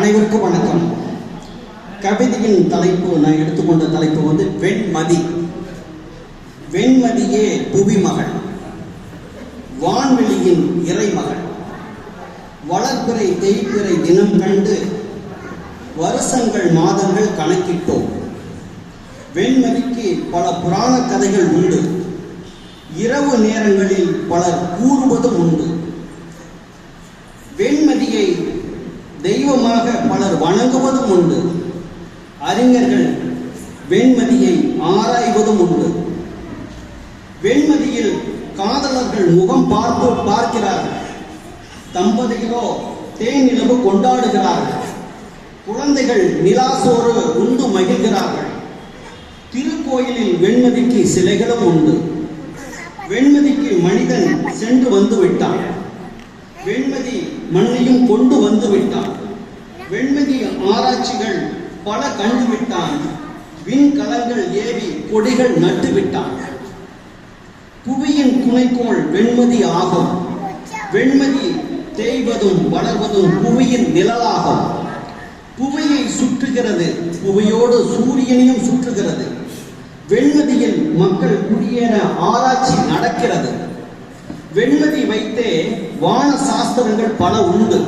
அனைவருக்கும் வணக்கம். கவிதையின் தலைப்பு நான் எடுத்துக்கொண்ட தலைப்பு வெண்மதி. வெண்மதியே புவிமகள், வான்வெளியின் இறைமகள். வளர்பிறை தேய்பிறை தினம் கண்டு வருஷங்கள் மாதங்கள் கணக்கிட்டோம். வெண்மதிக்கு பல புராண கதைகள் உண்டு. இரவு நேரங்களில் பலர் கூறுவதும் உண்டு. வெண்மதியை தெய்வமாக பலர் வணங்குவதும் உண்டு. அறிஞர்கள் வெண்மதியை ஆராய்வதும் உண்டு. வெண்மதியில் காதலர்கள் முகம் பார்க்கிறார்கள். தம்பதிகளோ தேனிலவு கொண்டாடுகிறார்கள். குழந்தைகள் நிலாசோறு உண்டு மகிழ்கிறார்கள். திருக்கோயிலில் வெண்மதிக்கு சிலைகளும் உண்டு. வெண்மதிக்கு மனிதன் சென்று வந்து விட்டான். வெண்மதி மண்ணையும் கொண்டு வந்து விட்டான். வெண்மதி ஆராய்ச்சிகள் பல கண்டுவிட்டான். விண்கலங்கள் ஏவி கொடிகள் நட்டுவிட்டான். புவியின் துணைக்கோள் வெண்மதி ஆகும். வெண்மதி தேய்வதும் வளர்வதும் புவியின் நிழலாகும். புவியை சுற்றுகிறது, புவியோடு சூரியனையும் சுற்றுகிறது. வெண்மதியில் மக்கள் குடியேற ஆராய்ச்சி நடக்கிறது. வெண்மதி வைத்தே வான சாஸ்திரங்கள் பல உண்டு.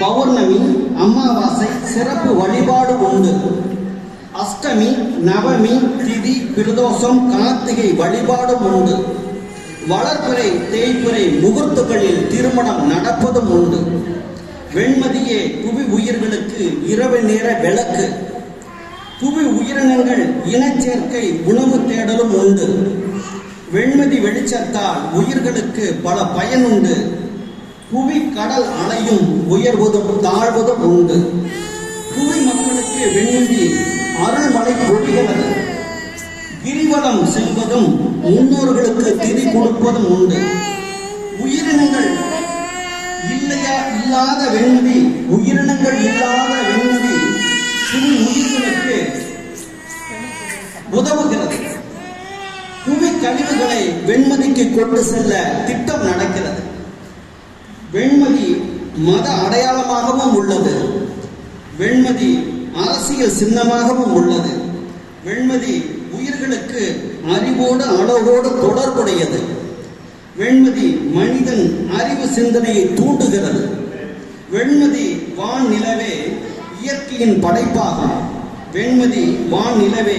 பௌர்ணமி, அமாவாசை சிறப்பு வழிபாடு உண்டு. அஷ்டமி, நவமி, திதி, பிரதோஷம், கார்த்திகை வழிபாடும் உண்டு. வளர்பிறை தேய்பிறை முகூர்த்தங்களில் திருமணம் நடப்பதும் உண்டு. வெண்மதியே புவி உயிர்களுக்கு இரவு நேர விளக்கு. புவி உயிரினங்கள் இனச்சேர்க்கை உணவு தேடலும் உண்டு. வெண்மதி வெளிச்சத்தால் உயிர்களுக்கு பல பயனுண்டு. புவி கடல் அலையும் உயர்வதும் தாழ்வதும் உண்டு. புவி மக்களுக்கு வெண்மதி அருள்மழை பொழிகிறது. கிரிவலம் செல்வதும் முன்னோர்களுக்கு திதி கொடுப்பதும் உண்டு. உயிரினங்கள் இல்லாத வெண்மதி, உயிரினங்கள் இல்லாத வெண்மதி புவி உயிர்களுக்கு உதவுகிறது. புவி கழிவுகளை வெண்மதிக்கு கொண்டு செல்ல திட்டம் நடக்கிறது. வெண்மதி மத அடையாளமாகவும் உள்ளது. வெண்மதி அரசியல் சின்னமாகவும் உள்ளது. வெண்மதி உயிர்களுக்கு அறிவோடு அளவோடு தொடர்புடையது. வெண்மதி மனிதன் அறிவு சிந்தனையை தூண்டுகிறது. வெண்மதி வான் நிலவே இயற்கையின் படைப்பாகும். வெண்மதி வான் நிலவே